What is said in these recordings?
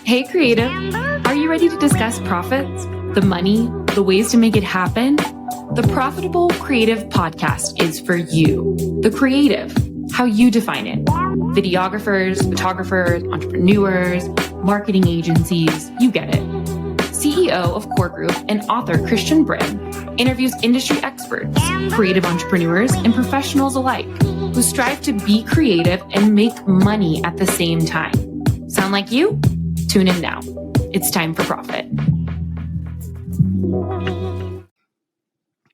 Hey, creative. Are you ready to discuss profits, the money, the ways to make it happen? The Profitable Creative Podcast is for you, the creative, how you define it. Videographers, photographers, entrepreneurs, marketing agencies, you get it. CEO of Core Group and author Christian Brim interviews industry experts, creative entrepreneurs, and professionals alike who strive to be creative and make money at the same time. Sound like you? Tune in now. It's time for profit.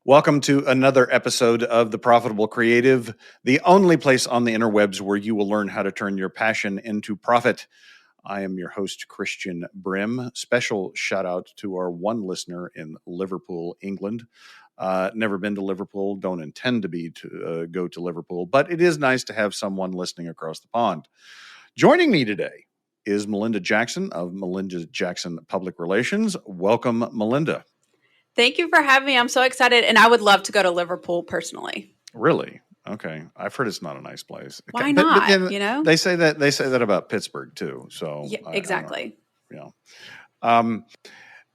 Welcome to another episode of The Profitable Creative, the only place on the interwebs where you will learn how to turn your passion into profit. I am your host, Christian Brim. Special shout out to our one listener in Liverpool, England. Never been to Liverpool, don't intend to go to Liverpool, but it is nice to have someone listening across the pond. Joining me today is Melinda Jackson of Melinda Jackson Public Relations. Welcome, Melinda. Thank you for having me. I'm so excited, and I would love to go to Liverpool personally. Really? Okay. I've heard it's not a nice place. Why not? But, you know, they say that about Pittsburgh too. So yeah, exactly.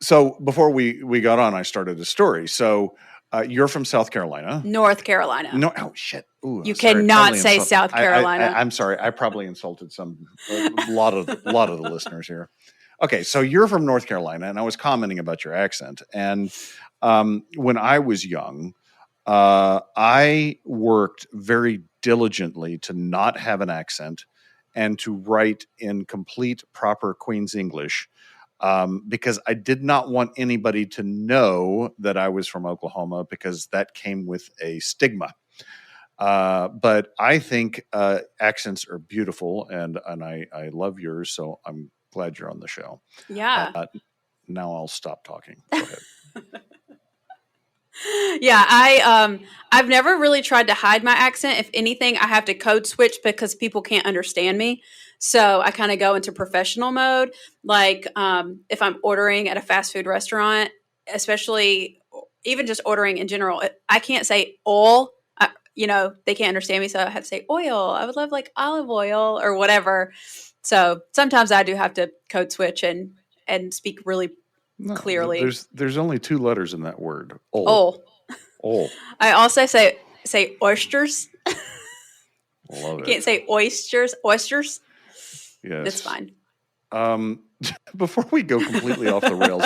So before we got on, I started a story. So you're from South Carolina, North Carolina. No, oh shit! Ooh, you cannot say South Carolina. I'm sorry. I probably insulted a lot of the listeners here. Okay, so you're from North Carolina, and I was commenting about your accent. And when I was young, I worked very diligently to not have an accent and to write in complete proper Queen's English because I did not want anybody to know that I was from Oklahoma because that came with a stigma. But I think accents are beautiful, and I love yours, so I'm glad you're on the show. Yeah. Now I'll stop talking. Go ahead. Yeah, I've never really tried to hide my accent. If anything, I have to code switch because people can't understand me. So I kind of go into professional mode. Like if I'm ordering at a fast food restaurant, especially even just ordering in general, I can't say oil. They can't understand me. So I have to say oil. I would love like olive oil or whatever. So sometimes I do have to code switch and speak really clearly. There's only two letters in that word. Oh. I also say oysters. Love it. I can't say oysters. Oysters. Yes. It's fine. Before we go completely off the rails,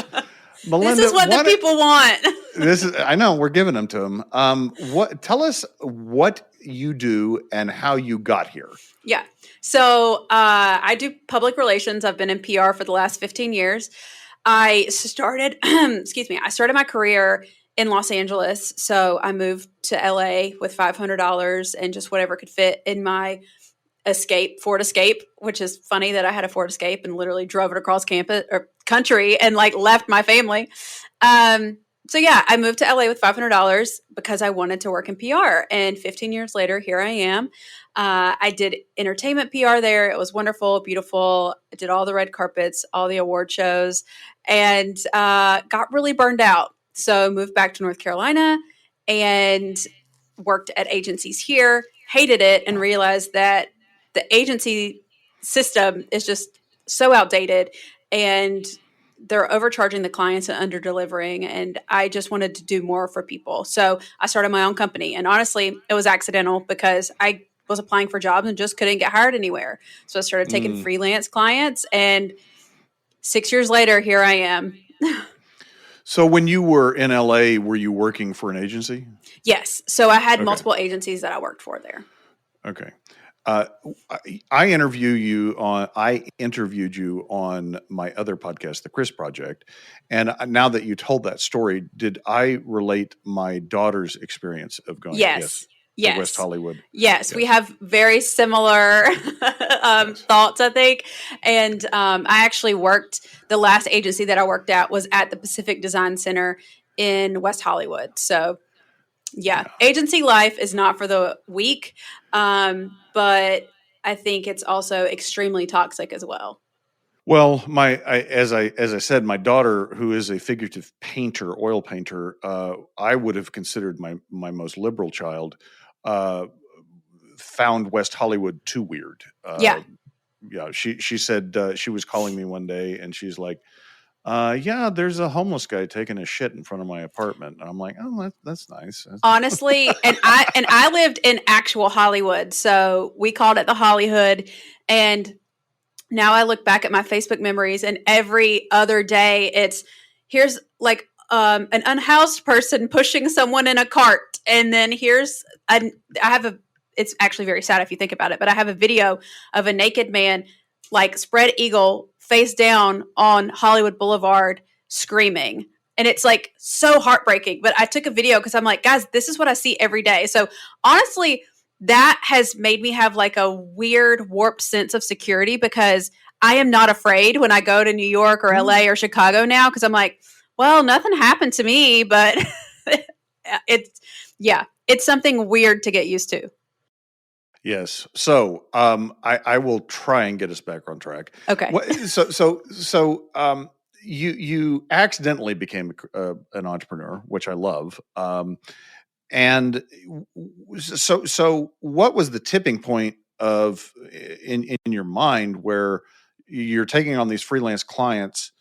Melinda, this is what the people want. I know we're giving them to them. Tell us what you do and how you got here. Yeah. So I do public relations. I've been in PR for the last 15 years. I started, I started my career in Los Angeles. So I moved to LA with $500 and just whatever could fit in my Ford Escape, which is funny that I had a Ford Escape and literally drove it across campus or country and like left my family. So yeah, I moved to LA with $500 because I wanted to work in PR. And 15 years later, here I am. I did entertainment PR there. It was wonderful, beautiful. I did all the red carpets, all the award shows, and got really burned out. So moved back to North Carolina and worked at agencies here, hated it, and realized that the agency system is just so outdated and they're overcharging the clients and under-delivering, and I just wanted to do more for people. So I started my own company, and honestly, it was accidental because I was applying for jobs and just couldn't get hired anywhere. So I started taking freelance clients, and 6 years later, here I am. So when you were in LA, were you working for an agency? Yes. So I had multiple agencies that I worked for there. Okay. I interviewed you on my other podcast, The Chris Project. And now that you told that story, did I relate my daughter's experience of going to West Hollywood? Yes, we have very similar thoughts, I think. And I actually the last agency that I worked at was at the Pacific Design Center in West Hollywood. So yeah, agency life is not for the weak, but I think it's also extremely toxic as well. Well, as I said, my daughter, who is a figurative painter, oil painter, I would have considered my most liberal child, found West Hollywood too weird. yeah, she said she was calling me one day and she's like, yeah, there's a homeless guy taking a shit in front of my apartment. And I'm like, oh, that's nice. Honestly, and I lived in actual Hollywood, so we called it the Hollywood. And now I look back at my Facebook memories, and every other day here's like an unhoused person pushing someone in a cart, and then it's actually very sad if you think about it, but I have a video of a naked man like spread eagle face down on Hollywood Boulevard screaming. And it's like so heartbreaking. But I took a video because I'm like, guys, this is what I see every day. So honestly, that has made me have like a weird warped sense of security, because I am not afraid when I go to New York or LA or Chicago now, because I'm like, well, nothing happened to me, but it's something weird to get used to. Yes. So I will try and get us back on track. Okay. So you accidentally became an entrepreneur, which I love. And so what was the tipping point in your mind where you're taking on these freelance clients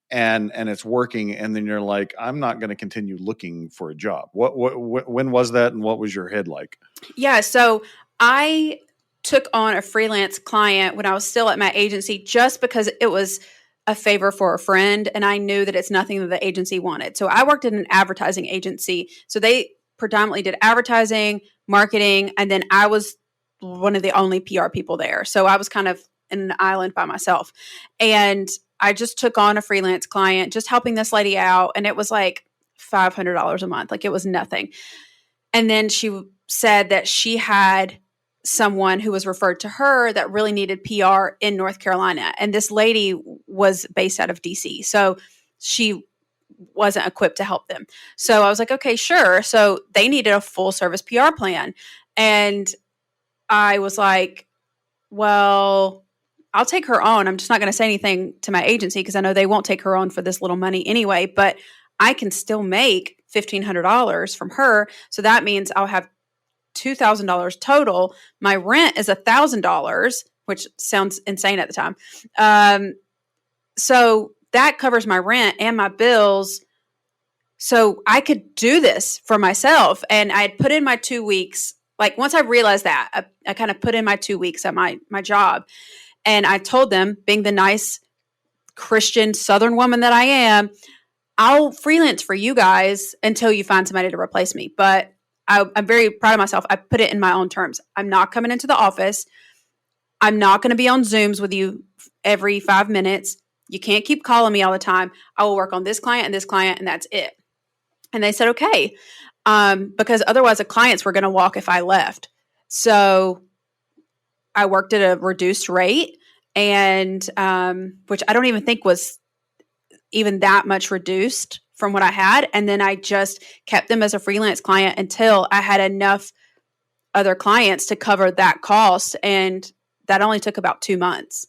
and it's working, and then you're like, I'm not going to continue looking for a job? When was that, and what was your head like? Yeah. So I took on a freelance client when I was still at my agency, just because it was a favor for a friend, and I knew that it's nothing that the agency wanted. So I worked in an advertising agency. So they predominantly did advertising, marketing, and then I was one of the only PR people there. So I was kind of in an island by myself. And I just took on a freelance client, just helping this lady out, and it was like $500 a month. Like, it was nothing. And then she said that she had someone who was referred to her that really needed PR in North Carolina. And this lady was based out of DC. So she wasn't equipped to help them. So I was like, okay, sure. So they needed a full service PR plan. And I was like, well, I'll take her on. I'm just not going to say anything to my agency because I know they won't take her on for this little money anyway, but I can still make $1,500 from her. So that means I'll have $2,000 total. My rent is $1,000, which sounds insane at the time. So that covers my rent and my bills. So I could do this for myself. And I had put in my 2 weeks. Like, once I realized that, I kind of put in my 2 weeks at my job. And I told them, being the nice Christian Southern woman that I am, I'll freelance for you guys until you find somebody to replace me. But I'm very proud of myself. I put it in my own terms. I'm not coming into the office. I'm not going to be on Zooms with you every 5 minutes. You can't keep calling me all the time. I will work on this client, and that's it. And they said, okay, because otherwise the clients were going to walk if I left. So I worked at a reduced rate, and which I don't even think was even that much reduced from what I had. And then I just kept them as a freelance client until I had enough other clients to cover that cost. And that only took about 2 months.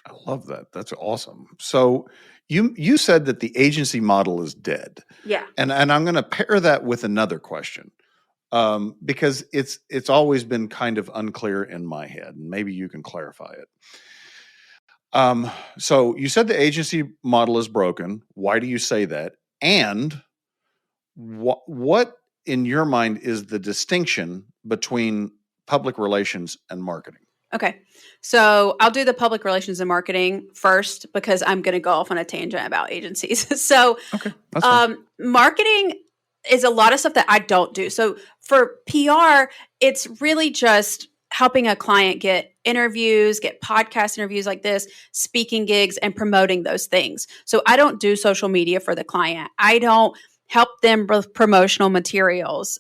I love that. That's awesome. So you said that the agency model is dead. Yeah. And I'm going to pair that with another question, because it's always been kind of unclear in my head, and maybe you can clarify it. So you said the agency model is broken. Why do you say that? And what in your mind is the distinction between public relations and marketing? Okay. So I'll do the public relations and marketing first, because I'm going to go off on a tangent about agencies. So okay, that's fine. Marketing is a lot of stuff that I don't do. So for PR, it's really just helping a client get interviews, get podcast interviews like this, speaking gigs, and promoting those things. So I don't do social media for the client. I don't help them with promotional materials.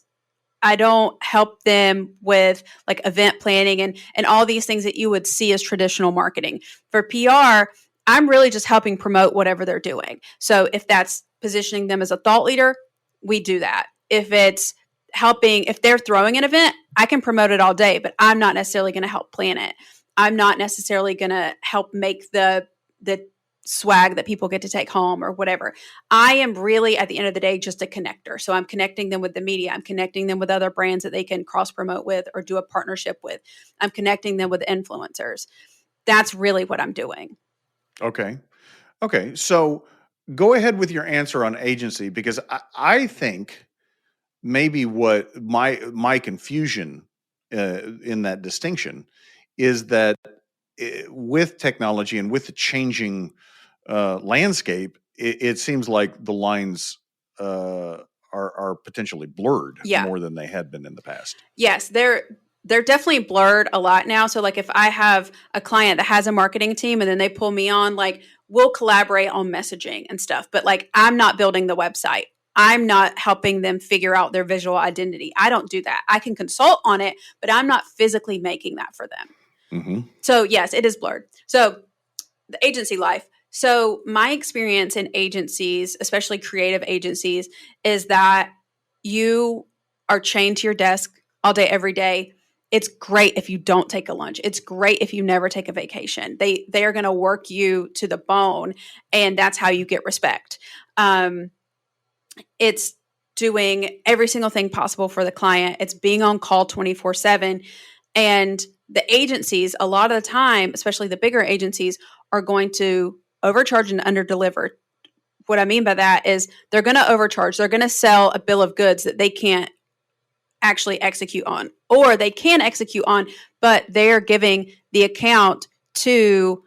I don't help them with like event planning and all these things that you would see as traditional marketing. For PR, I'm really just helping promote whatever they're doing. So if that's positioning them as a thought leader, we do that. If it's helping, if they're throwing an event, I can promote it all day, but I'm not necessarily going to help plan it. I'm not necessarily going to help make the swag that people get to take home or whatever. I am really, at the end of the day, just a connector. So I'm connecting them with the media. I'm connecting them with other brands that they can cross promote with or do a partnership with. I'm connecting them with influencers. That's really what I'm doing. Okay. Okay. So go ahead with your answer on agency, because I think maybe what my confusion in that distinction is that with technology and with the changing landscape, it seems like the lines are potentially blurred more than they had been in the past. Yes, they're definitely blurred a lot now. So like if I have a client that has a marketing team and then they pull me on, like we'll collaborate on messaging and stuff, but like I'm not building the website. I'm not helping them figure out their visual identity. I don't do that. I can consult on it, but I'm not physically making that for them. Mm-hmm. So yes, it is blurred. So the agency life. So my experience in agencies, especially creative agencies, is that you are chained to your desk all day, every day. It's great if you don't take a lunch. It's great if you never take a vacation. They are going to work you to the bone, and that's how you get respect. It's doing every single thing possible for the client. It's being on call 24/7. And the agencies, a lot of the time, especially the bigger agencies, are going to overcharge and underdeliver. What I mean by that is they're going to overcharge. They're going to sell a bill of goods that they can't actually execute on, or they can execute on, but they're giving the account to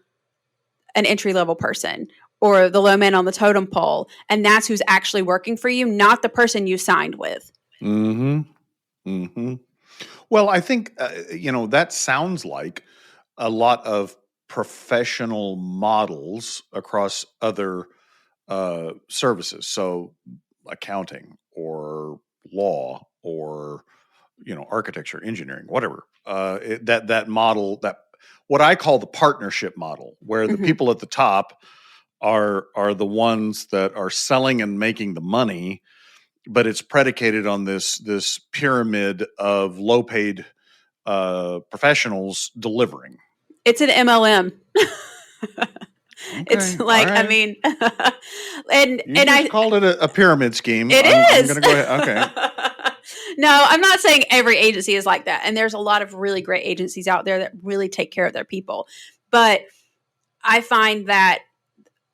an entry-level person or the low man on the totem pole. And that's who's actually working for you, not the person you signed with. Mm-hmm. Mm-hmm. Well, I think, that sounds like a lot of professional models across other services. So accounting or law or, architecture, engineering, whatever. That model, that what I call the partnership model, where the people at the top are the ones that are selling and making the money, but it's predicated on this pyramid of low paid professionals delivering. It's an MLM. Okay, it's like, right. I mean, I called it a pyramid scheme. It I'm is. going to go ahead. Okay. No, I'm not saying every agency is like that. And there's a lot of really great agencies out there that really take care of their people. But I find that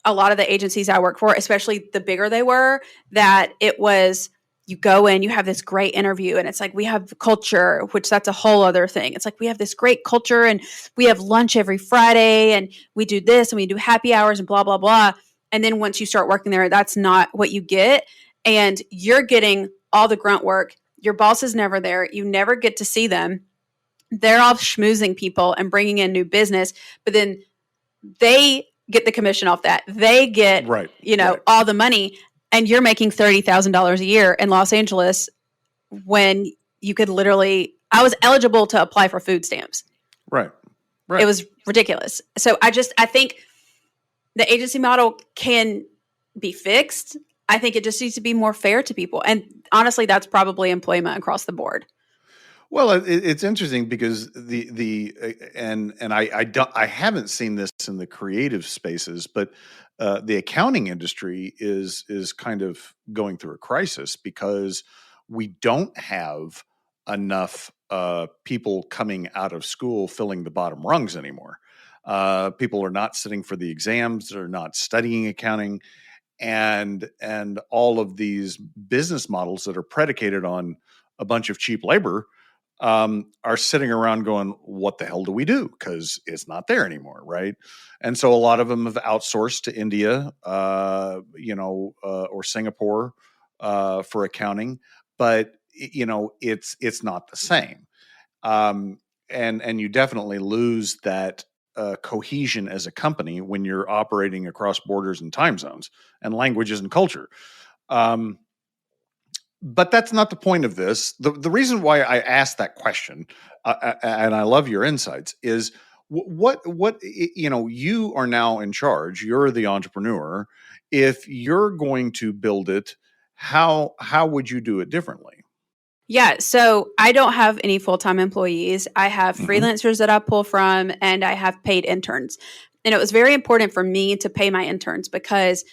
a lot of the agencies I work for, especially the bigger they were, that it was, you go in, you have this great interview, and it's like, we have culture, which that's a whole other thing. It's like, we have this great culture and we have lunch every Friday and we do this and we do happy hours and blah, blah, blah. And then once you start working there, that's not what you get. And you're getting all the grunt work. Your boss is never there. You never get to see them. They're all schmoozing people and bringing in new business, but then they get the commission off that. They get, all the money, and you're making $30,000 a year in Los Angeles when you could literally, I was eligible to apply for food stamps. Right. It was ridiculous. So I think the agency model can be fixed. I think it just needs to be more fair to people. And honestly, that's probably employment across the board. Well, it's interesting because I haven't seen this in the creative spaces, but the accounting industry is kind of going through a crisis because we don't have enough people coming out of school filling the bottom rungs anymore. People are not sitting for the exams; they're not studying accounting, and all of these business models that are predicated on a bunch of cheap labor are sitting around going, what the hell do we do? Because it's not there anymore, right? And so a lot of them have outsourced to India, or Singapore for accounting, but it's not the same. And you definitely lose that cohesion as a company when you're operating across borders and time zones and languages and culture. But that's not the point of this. The reason why I asked that question, and I love your insights, is what you are now in charge. You're the entrepreneur. If you're going to build it, how would you do it differently? Yeah, so I don't have any full-time employees. I have freelancers that I pull from, and I have paid interns. And it was very important for me to pay my interns because,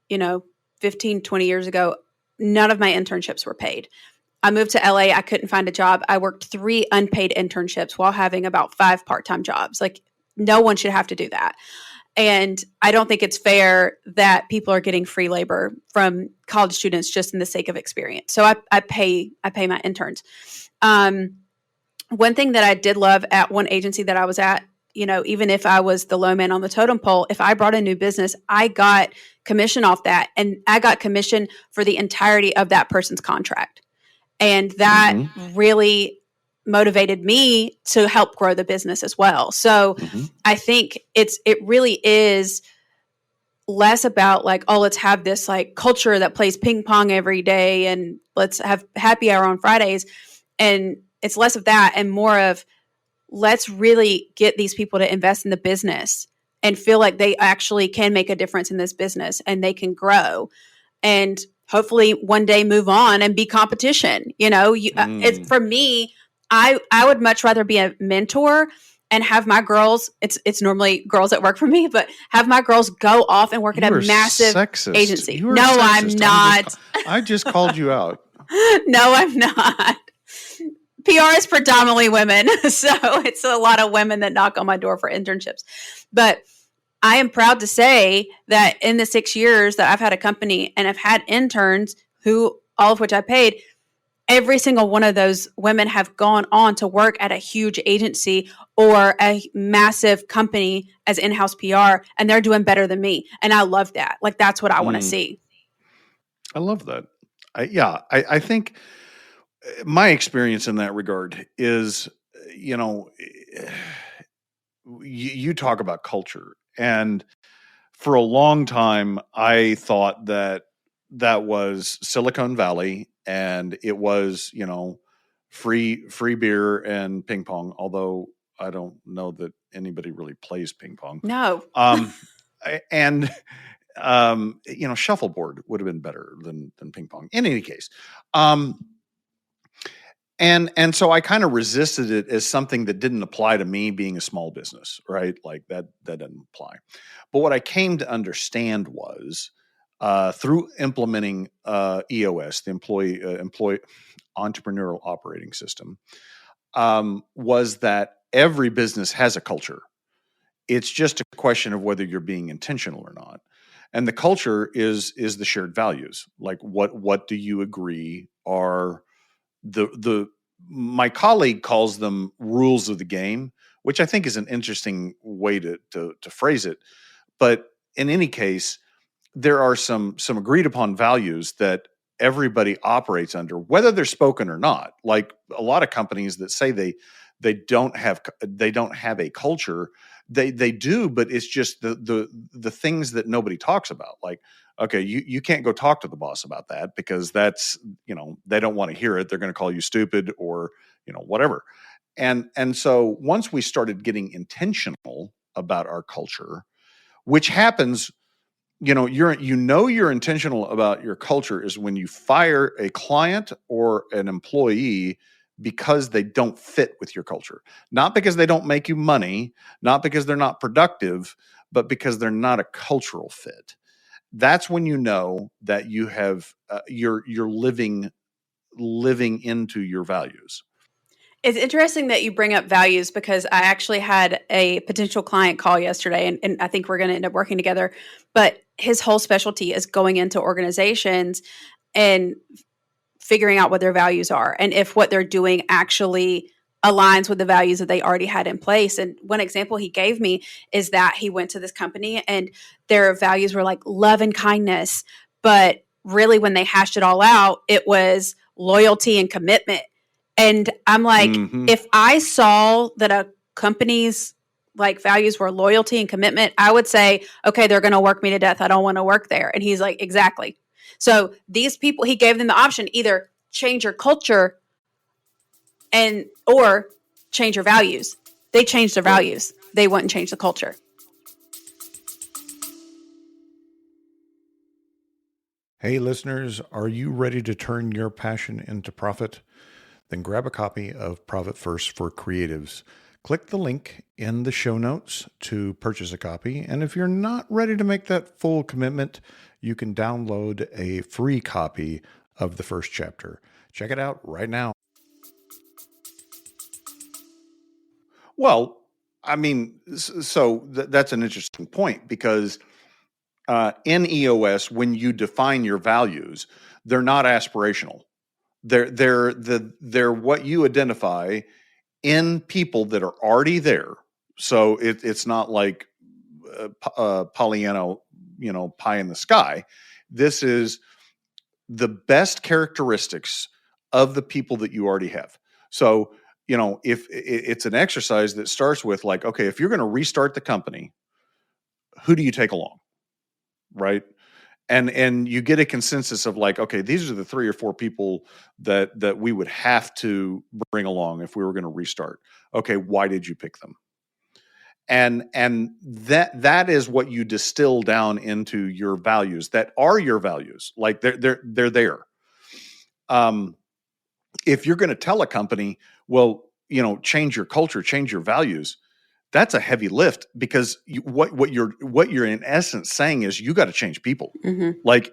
15, 20 years ago, none of my internships were paid. I moved to LA. I couldn't find a job. I worked 3 unpaid internships while having about 5 part-time jobs. Like, no one should have to do that. And I don't think it's fair that people are getting free labor from college students just in the sake of experience. So I pay my interns. One thing that I did love at one agency that I was at, even if I was the low man on the totem pole, if I brought a new business, I got commission off that. And I got commission for the entirety of that person's contract. And that really motivated me to help grow the business as well. So I think it really is less about like, oh, let's have this like culture that plays ping pong every day and let's have happy hour on Fridays. And it's less of that and more of let's really get these people to invest in the business and feel like they actually can make a difference in this business and they can grow and hopefully one day move on and be competition. It's for me, I would much rather be a mentor and have my girls, it's normally girls that work for me, but have my girls go off and work at a massive sexist. agency. You are No, sexist. I'm not. I just called you out. No, I'm not. PR is predominantly women. So it's a lot of women that knock on my door for internships. But I am proud to say that in the 6 years that I've had a company and I've had interns who, all of which I paid, every single one of those women have gone on to work at a huge agency or a massive company as in-house PR, and they're doing better than me. And I love that. Like, that's what I want to see. I love that. I think my experience in that regard is, you talk about culture. And for a long time, I thought that was Silicon Valley and it was, free beer and ping pong, although I don't know that anybody really plays ping pong. No. And shuffleboard would have been better than ping pong in any case. And so I kind of resisted it as something that didn't apply to me being a small business, right? Like that doesn't apply. But what I came to understand was through implementing EOS, the employee entrepreneurial operating system, was that every business has a culture. It's just a question of whether you're being intentional or not. And the culture is the shared values. Like what do you agree are my colleague calls them rules of the game, which I think is an interesting way to phrase it. But in any case, there are some agreed upon values that everybody operates under, whether they're spoken or not. Like a lot of companies that say they don't have a culture, they do, but it's just the things that nobody talks about. Like, okay, you can't go talk to the boss about that because that's, they don't want to hear it. They're going to call you stupid or, whatever. And so once we started getting intentional about our culture, which happens, you're intentional about your culture is when you fire a client or an employee because they don't fit with your culture, not because they don't make you money, not because they're not productive, but because they're not a cultural fit. That's when you know that you have you're living into your values. It's interesting that you bring up values because I actually had a potential client call yesterday, and I think we're going to end up working together. But his whole specialty is going into organizations and figuring out what their values are and if what they're doing actually aligns with the values that they already had in place. And one example he gave me is that he went to this company and their values were like love and kindness. But really, when they hashed it all out, it was loyalty and commitment. And I'm like, if I saw that a company's like values were loyalty and commitment, I would say, okay, they're going to work me to death. I don't want to work there. And he's like, exactly. So these people, he gave them the option, either change your culture or change your values. They changed their values. They wouldn't change the culture. Hey listeners, are you ready to turn your passion into profit? Then grab a copy of Profit First for Creatives, Click the link in the show notes to purchase a copy. And if you're not ready to make that full commitment, you can download a free copy of the first chapter. Check it out right now. Well, I mean, so that's an interesting point, because in EOS, when you define your values, they're not aspirational. They're what you identify in people that are already there. So it's not like Pollyanna, pie in the sky. This is the best characteristics of the people that you already have. So, if it's an exercise that starts with like, okay, if you're going to restart the company, who do you take along? Right. And you get a consensus of like, okay, these are the 3 or 4 people that we would have to bring along if we were going to restart. Okay, why did you pick them? And that is what you distill down into your values that are your values. Like they're there. If you're going to tell a company, well, change your culture, change your values, that's a heavy lift, because what you're in essence saying is you got to change people. Mm-hmm. Like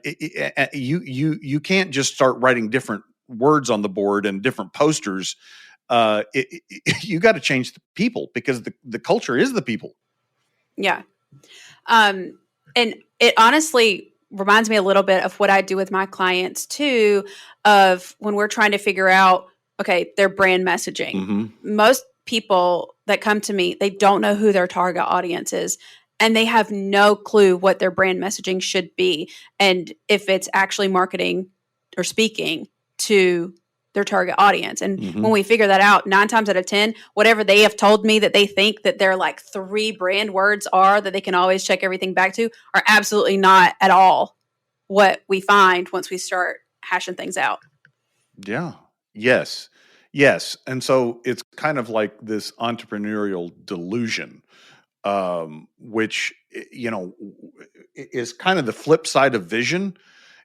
you can't just start writing different words on the board and different posters. You got to change the people, because the culture is the people. Yeah. And it honestly reminds me a little bit of what I do with my clients too, of when we're trying to figure out, okay, their brand messaging. Mm-hmm. Most people that come to me, they don't know who their target audience is, and they have no clue what their brand messaging should be, and if it's actually marketing or speaking to their target audience. And Mm-hmm. when we figure that out, 9 times out of 10, whatever they have told me that they think that their like 3 brand words are that they can always check everything back to are absolutely not at all what we find once we start hashing things out. Yeah. Yes. And so it's kind of like this entrepreneurial delusion, which, is kind of the flip side of vision,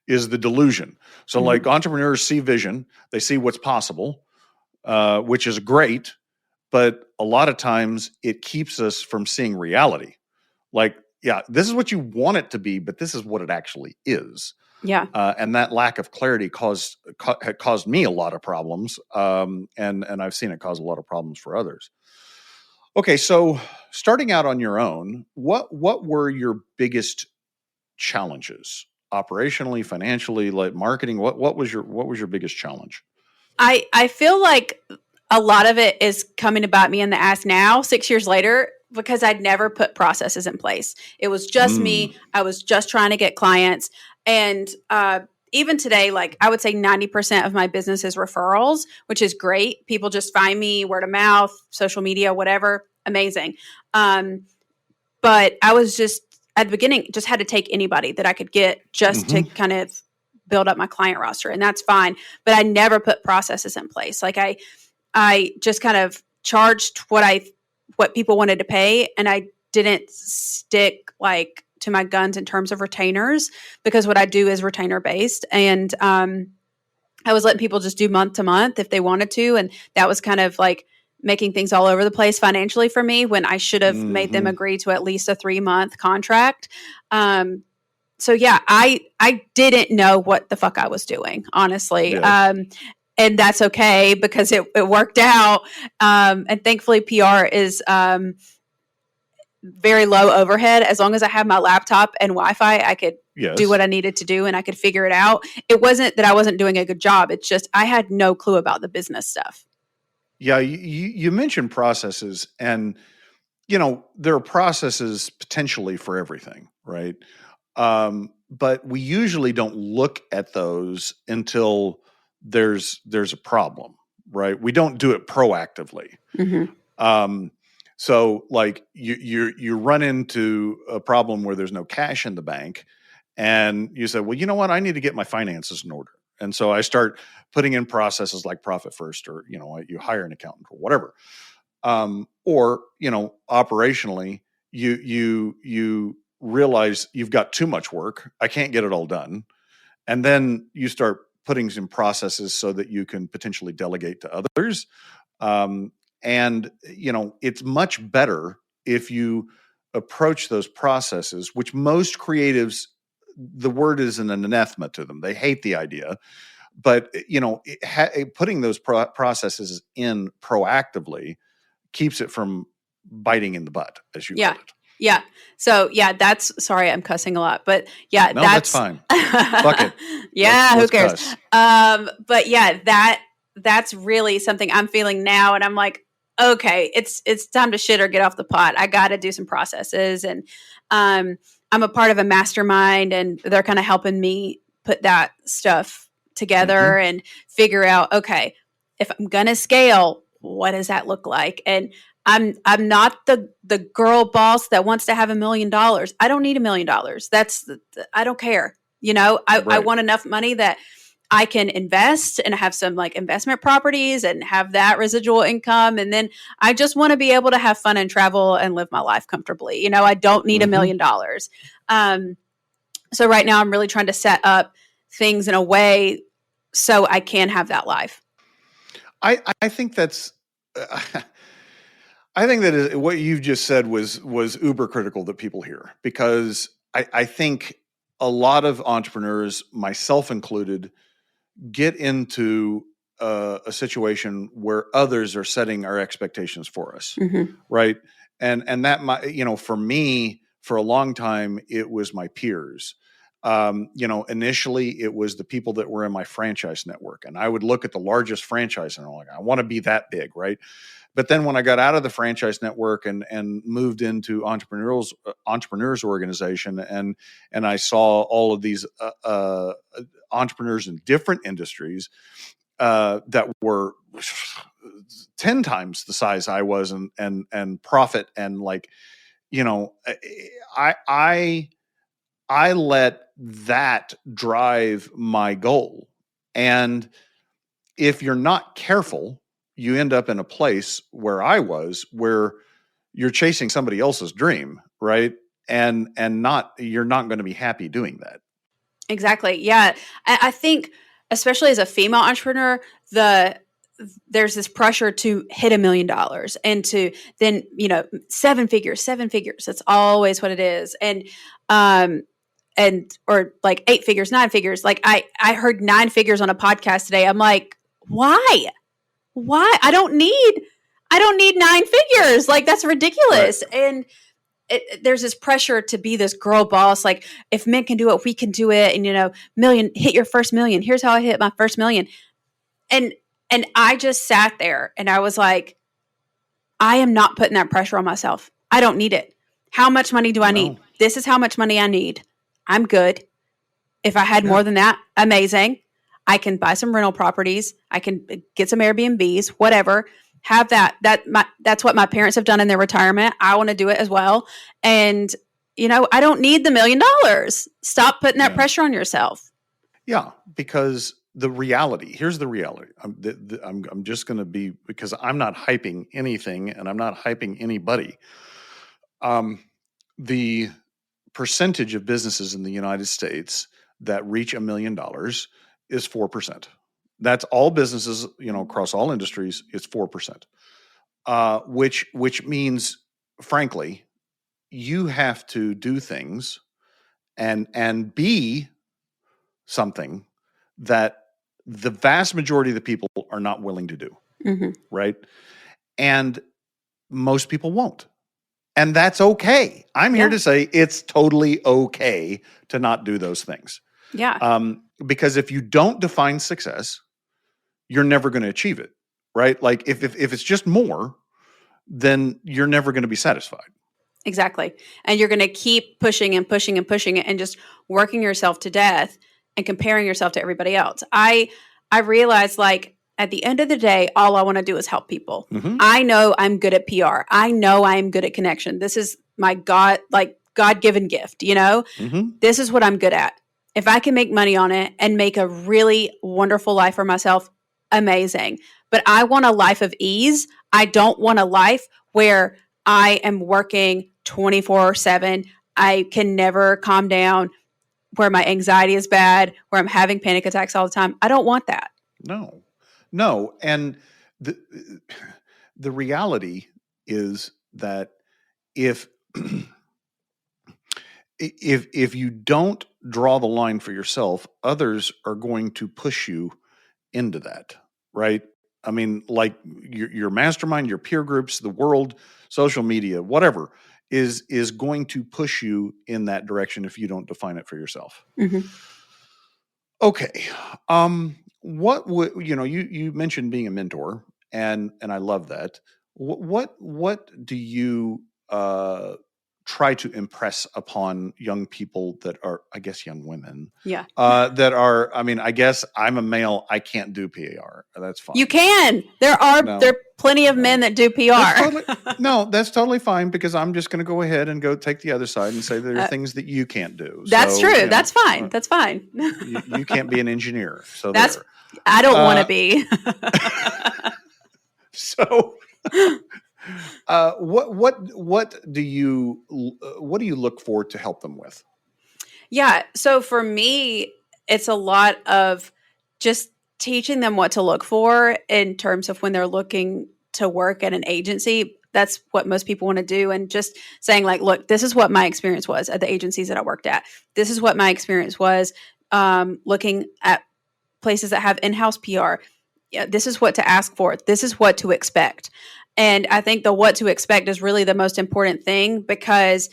is the delusion. So Mm-hmm. like entrepreneurs see vision, they see what's possible, which is great, but a lot of times it keeps us from seeing reality. Like, yeah, this is what you want it to be, but this is what it actually is. Yeah. And that lack of clarity caused me a lot of problems. And I've seen it cause a lot of problems for others. Okay, so starting out on your own, what were your biggest challenges operationally, financially, like marketing? What was your biggest challenge? I feel like a lot of it is coming to bite me in the ass now, 6 years later, because I'd never put processes in place. It was just me. I was just trying to get clients. And even today, like I would say 90% of my business is referrals, which is great. People just find me, word of mouth, social media, whatever. Amazing. But I was just at the beginning, just had to take anybody that I could get just to kind of build up my client roster. And that's fine. But I never put processes in place. Like I just kind of charged what people wanted to pay. And I didn't stick like to my guns in terms of retainers, because what I do is retainer based. And I was letting people just do month to month if they wanted to. And that was kind of like making things all over the place financially for me, when I should have made them agree to at least a 3-month contract. So yeah, I didn't know what the fuck I was doing, honestly. Yes. And that's okay, because it worked out. And thankfully PR is very low overhead. As long as I have my laptop and Wi-Fi, I could do what I needed to do and I could figure it out. It wasn't that I wasn't doing a good job. It's just I had no clue about the business stuff. Yeah, you mentioned processes, and there are processes potentially for everything, right? But we usually don't look at those until there's a problem, right? We don't do it proactively. Mm-hmm. So like you run into a problem where there's no cash in the bank, and you say, well, you know what? I need to get my finances in order. And so I start putting in processes like Profit First, or you hire an accountant or whatever. Or operationally, you realize you've got too much work. I can't get it all done, and then you start putting some processes so that you can potentially delegate to others. And, it's much better if you approach those processes, which most creatives, the word is an anathema to them. They hate the idea. But, putting those processes in proactively keeps it from biting in the butt, as you put it. Yeah. So sorry, I'm cussing a lot, but yeah, no, that's fine. Fuck it. Yeah. Let's who cares? cuss. But yeah, that's really something I'm feeling now. And I'm like, okay, it's time to shit or get off the pot. I got to do some processes. And, I'm a part of a mastermind, and they're kind of helping me put that stuff together and figure out, okay, if I'm going to scale, what does that look like? And I'm not the girl boss that wants to have $1 million. I don't need $1 million. I don't care. I want enough money that I can invest and have some like investment properties and have that residual income. And then I just want to be able to have fun and travel and live my life comfortably. I don't need $1 million. So right now I'm really trying to set up things in a way so I can have that life. I think that's, I think that is, what you've just said was uber critical that people hear, because I think a lot of entrepreneurs, myself included, get into a situation where others are setting our expectations for us, right? And that might, for me, for a long time, it was my peers. Initially it was the people that were in my franchise network, and I would look at the largest franchise and I'm like, I want to be that big, right? But then when I got out of the franchise network and moved into entrepreneurs organization, and I saw all of these entrepreneurs in different industries that were 10 times the size I was, and profit, and like, I let that drive my goal. And if you're not careful, you end up in a place where I was, where you're chasing somebody else's dream, right? And you're not going to be happy doing that. Exactly. Yeah. I think, especially as a female entrepreneur, there's this pressure to hit $1 million and to then, seven figures. That's always what it is. Or like 8 figures, 9 figures. Like I heard 9 figures on a podcast today. I'm like, why? I don't need 9 figures. Like, that's ridiculous. Right. And there's this pressure to be this girl boss. Like, if men can do it, we can do it. And, hit your first million. Here's how I hit my first million. And I just sat there and I was like, I am not putting that pressure on myself. I don't need it. How much money do I need? This is how much money I need. I'm good. If I had more than that, amazing. I can buy some rental properties. I can get some Airbnbs, whatever. Have that. That's what my parents have done in their retirement. I want to do it as well. And, I don't need the $1 million. Stop putting that pressure on yourself. Yeah, because here's the reality. I'm just going to be, because I'm not hyping anything and I'm not hyping anybody. The percentage of businesses in the United States that reach $1 million is 4%. That's all businesses, across all industries, it's 4%. Which means, frankly, you have to do things and be something that the vast majority of the people are not willing to do. Right? And most people won't. And that's okay. I'm here to say it's totally okay to not do those things. Yeah. Because if you don't define success, you're never going to achieve it, right? Like if it's just more, then you're never going to be satisfied. Exactly. And you're going to keep pushing and pushing and pushing it and just working yourself to death and comparing yourself to everybody else. I realized, like, at the end of the day, all I want to do is help people. I know I'm good at PR. I know I am good at connection. This is my God-given gift, This is what I'm good at. If I can make money on it and make a really wonderful life for myself, amazing. But I want a life of ease. I don't want a life where I am working 24/7. I can never calm down, where my anxiety is bad, where I'm having panic attacks all the time. I don't want that. No. And the reality is that if if you don't draw the line for yourself, others are going to push you into that, right? I mean, like your mastermind, your peer groups, the world, social media, whatever is going to push you in that direction if you don't define it for yourself. Mm-hmm. Okay. What would you mentioned being a mentor, and I love that. What do you try to impress upon young people that are, I guess, young women? Yeah. That are, I mean, I guess I'm a male. I can't do PAR. That's fine. You can. There are plenty of men that do PR. That's totally fine, because I'm just going to go ahead and go take the other side and say there are things that you can't do. That's true. That's fine. That's fine. You can't be an engineer. So I don't want to be. So, what do you look for to help them with? Yeah. So for me, it's a lot of just teaching them what to look for in terms of when they're looking to work at an agency. That's what most people want to do. And just saying, like, look, this is what my experience was at the agencies that I worked at. This is what my experience was looking at places that have in-house PR. Yeah, this is what to ask for. This is what to expect. And I think the what to expect is really the most important thing, because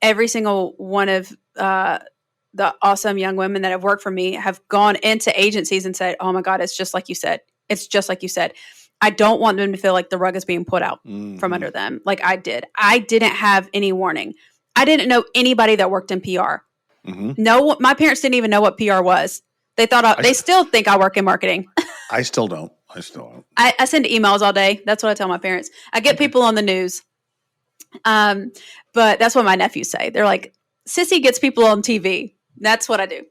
every single one of the awesome young women that have worked for me have gone into agencies and said, oh my God, it's just like you said. It's just like you said. I don't want them to feel like the rug is being put out from under them like I did. I didn't have any warning. I didn't know anybody that worked in PR. Mm-hmm. No, my parents didn't even know what PR was. They thought they still think I work in marketing. I still don't. I send emails all day. That's what I tell my parents. I get people on the news. But that's what my nephews say. They're like, Sissy gets people on TV. That's what I do.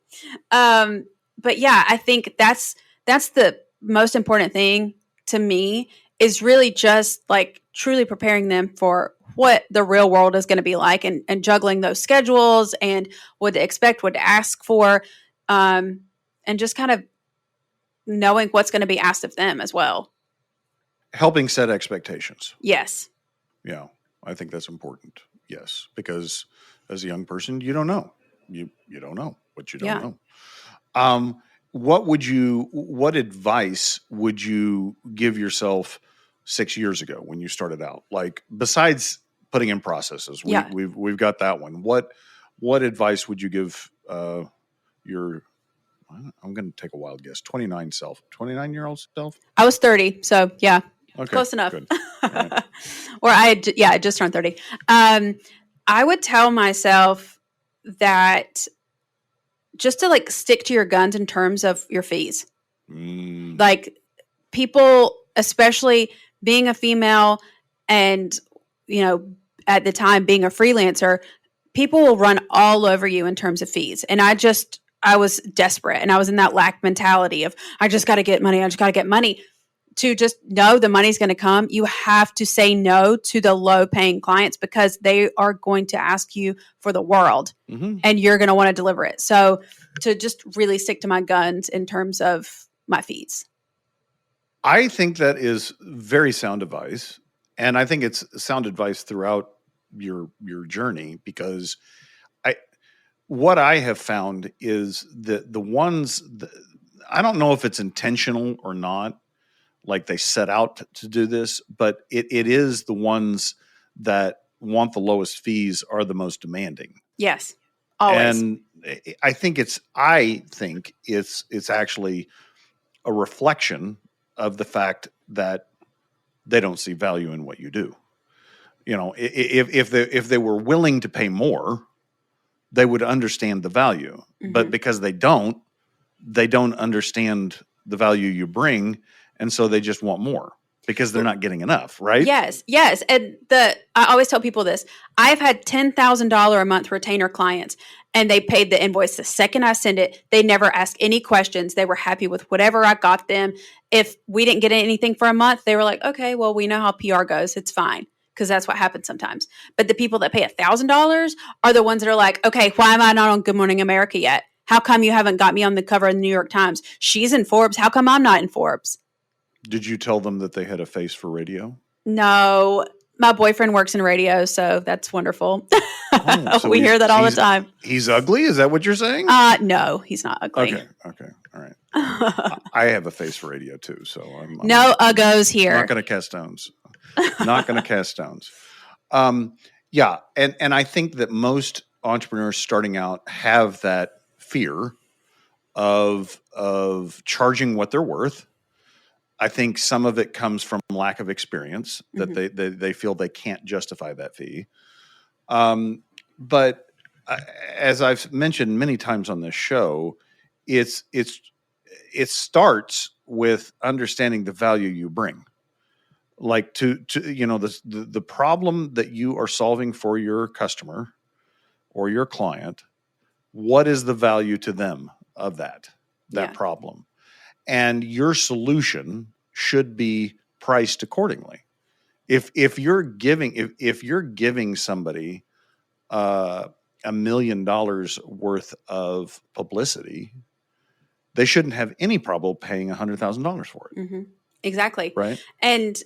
But yeah, I think that's the most important thing to me, is really just like truly preparing them for what the real world is going to be like, and juggling those schedules and what to expect, what to ask for, and just kind of knowing what's going to be asked of them as well. Helping set expectations. Yes. Yeah, I think that's important. Yes, because as a young person, you don't know. You don't know what you don't know. What advice would you give yourself 6 years ago when you started out? Like, besides putting in processes, we've got that one. What advice would you give your, I'm going to take a wild guess, 29-year-old self? I was 30, so yeah. Okay, close enough. Good. Right. Or I just turned 30. I would tell myself that just to like stick to your guns in terms of your fees. Like, people, especially being a female and, at the time being a freelancer, people will run all over you in terms of fees. And I was desperate, and I was in that lack mentality of, I just got to get money. I just got to get money. To just know the money's going to come, you have to say no to the low paying clients, because they are going to ask you for the world, and you're going to want to deliver it. So to just really stick to my guns in terms of my fees. I think that is very sound advice. And I think it's sound advice throughout your journey, because what I have found is that the ones that, I don't know if it's intentional or not, like they set out to do this, but it is the ones that want the lowest fees are the most demanding. Yes, always. And I think it's actually a reflection of the fact that they don't see value in what you do. If they were willing to pay more, they would understand the value. But because they don't understand the value you bring. And so they just want more because they're not getting enough, right? Yes. And I always tell people this. I've had $10,000 a month retainer clients, and they paid the invoice the second I send it. They never asked any questions. They were happy with whatever I got them. If we didn't get anything for a month, they were like, okay, well, we know how PR goes. It's fine. Because that's what happens sometimes. But the people that pay $1,000 are the ones that are like, okay, why am I not on Good Morning America yet? How come you haven't got me on the cover of the New York Times? She's in Forbes. How come I'm not in Forbes? Did you tell them that they had a face for radio? No, my boyfriend works in radio, so that's wonderful. Oh, so We hear that all the time. He's ugly? Is that what you're saying? No, he's not ugly. Okay. All right. I have a face for radio too, so I'm no uggos here. Not going to cast stones. Not going to cast stones. Yeah, and I think that most entrepreneurs starting out have that fear of charging what they're worth. I think some of it comes from lack of experience, that they feel they can't justify that fee. But as I've mentioned many times on this show, it starts with understanding the value you bring. Like to the problem that you are solving for your customer or your client, what is the value to them of that problem? And your solution should be priced accordingly. If you're giving somebody $1 million worth of publicity, they shouldn't have any problem paying $100,000 for it. Mm-hmm. Exactly. Right. And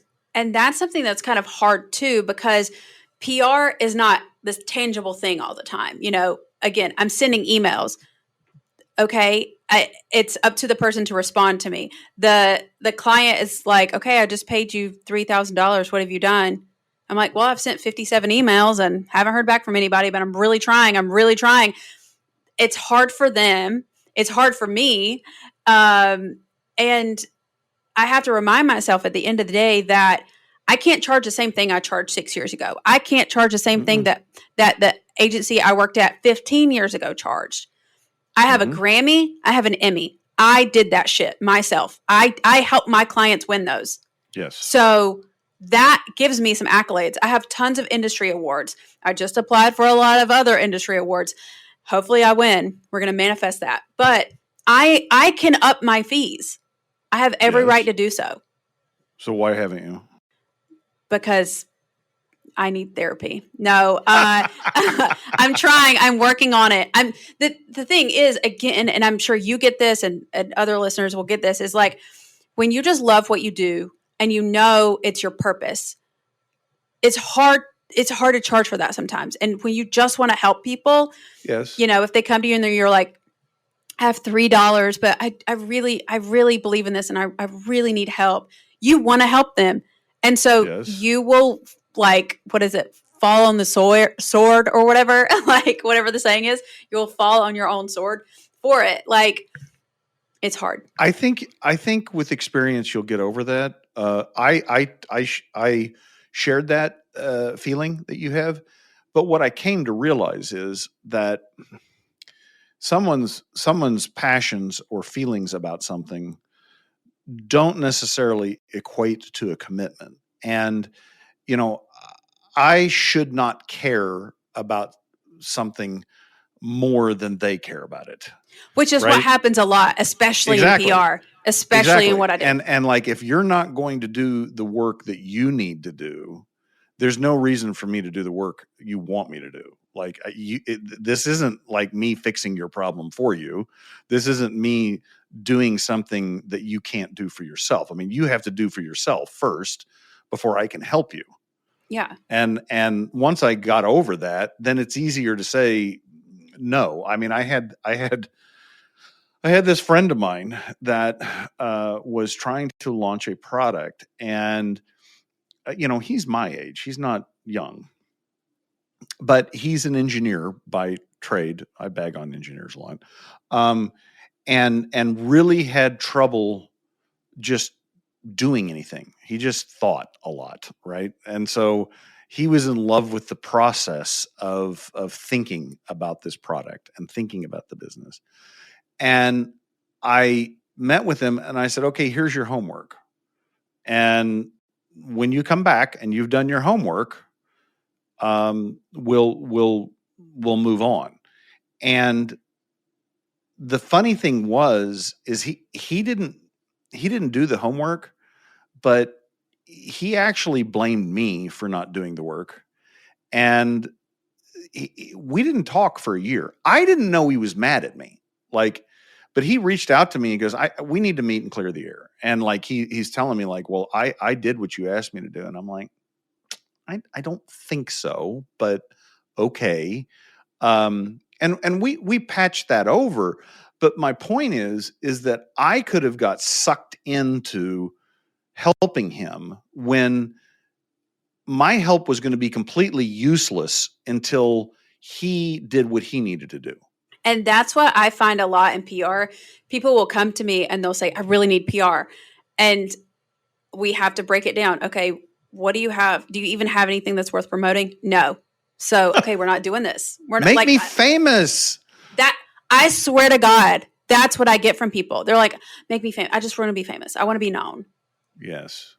that's something that's kind of hard too, because PR is not this tangible thing all the time. Again, I'm sending emails. Okay. It's up to the person to respond to me. The client is like, okay, I just paid you $3,000. What have you done? I'm like, well, I've sent 57 emails and haven't heard back from anybody, but I'm really trying. It's hard for them. It's hard for me. And I have to remind myself at the end of the day that I can't charge the same thing I charged 6 years ago. I can't charge the same thing that the agency I worked at 15 years ago charged. I have a Grammy. I have an Emmy. I did that shit myself. I helped my clients win those. Yes. So that gives me some accolades. I have tons of industry awards. I just applied for a lot of other industry awards. Hopefully I win. We're going to manifest that. But I can up my fees. I have every right to do so. So why haven't you? Because I need therapy. No, I'm trying. I'm working on it. The thing is, again, and I'm sure you get this and other listeners will get this, is like when you just love what you do and you know it's your purpose, it's hard to charge for that sometimes. And when you just want to help people, yes, if they come to you and you're like, I have $3, but I really believe in this and I really need help. You want to help them. And so you will, like, what is it? Fall on the sword or whatever, like whatever the saying is, you will fall on your own sword for it. Like, it's hard. I think with experience, you'll get over that. I shared that feeling that you have, but what I came to realize is that someone's passions or feelings about something don't necessarily equate to a commitment. And, I should not care about something more than they care about it. Which is what happens a lot, especially in PR, especially in what I do. And like, if you're not going to do the work that you need to do, there's no reason for me to do the work you want me to do. Like, this isn't like me fixing your problem for you. This isn't me doing something that you can't do for yourself. I mean, you have to do for yourself first before I can help you. Yeah. And once I got over that, then it's easier to say no. I mean, I had this friend of mine that was trying to launch a product, and he's my age. He's not young, but he's an engineer by trade. I bag on engineers a lot, and really had trouble just doing anything. He just thought a lot, right? And so he was in love with the process of thinking about this product and thinking about the business. And I met with him and I said, okay, here's your homework. And when you come back and you've done your homework, we'll move on. And the funny thing is he didn't do the homework, but he actually blamed me for not doing the work. And we didn't talk for a year. I didn't know he was mad at me. Like, But he reached out to me. He goes, we need to meet and clear the air. And like, he's telling me like, well, I did what you asked me to do. And I'm like, I don't think so, but okay. And we patched that over. But my point is that I could have got sucked into helping him when my help was going to be completely useless until he did what he needed to do. And that's what I find a lot in PR. People will come to me and they'll say, I really need PR. And we have to break it down. Okay, what do you have? Do you even have anything that's worth promoting? No. So, okay, we're not doing this. We're not, Make me famous. That, I swear to God, that's what I get from people. They're like, make me famous. I just want to be famous. I want to be known. Yes.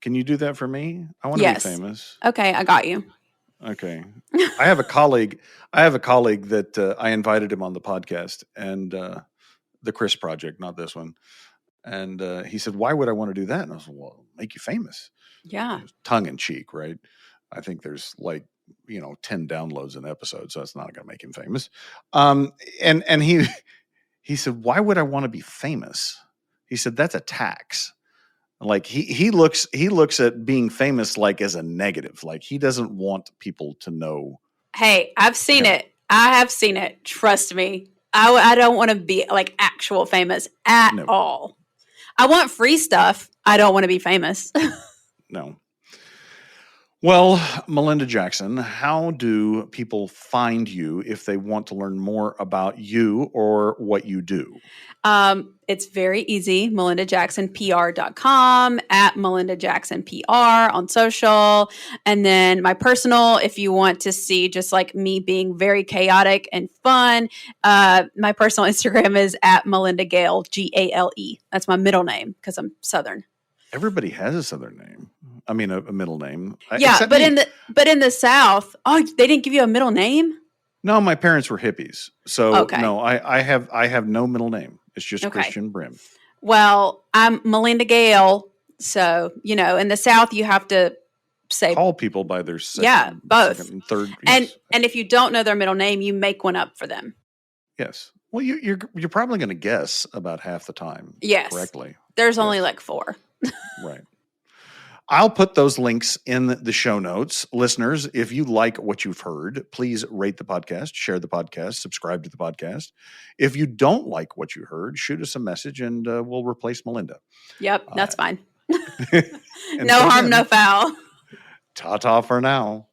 Can you do that for me? I want to be famous. Okay, I got you. Okay. I have a colleague that I invited him on the podcast, and the Chris Project, not this one. And he said, why would I want to do that? And I was like, well, make you famous. Yeah. Tongue in cheek, right? I think there's 10 downloads an episode, so that's not going to make him famous. And he said, why would I want to be famous? He said, that's a tax. Like he looks at being famous like as a negative. Like he doesn't want people to know. Hey, I've seen it. I have seen it. Trust me. I don't want to be like actual famous at all. I want free stuff. I don't want to be famous. No. Well, Melinda Jackson, how do people find you if they want to learn more about you or what you do? It's very easy. MelindaJacksonPR.com, at Melinda Jackson PR on social. And then my personal, if you want to see just like me being very chaotic and fun, my personal Instagram is at Melinda Gale, Gale. That's my middle name because I'm Southern. Everybody has a Southern name. I mean, a middle name. Yeah, but in the South, they didn't give you a middle name? No, my parents were hippies. So okay. No, I have no middle name. It's just Christian Brim. Well, I'm Melinda Gale. So, in the South, you have to say. Call people by their both. Second and third. Yes. And if you don't know their middle name, you make one up for them. Yes. Well, you're probably going to guess about half the time. Yes. Correctly. There's only like 4. Right. I'll put those links in the show notes. Listeners, if you like what you've heard, please rate the podcast, share the podcast, subscribe to the podcast. If you don't like what you heard, shoot us a message and we'll replace Melinda. Yep, that's fine. No harm, no foul. Ta-ta for now.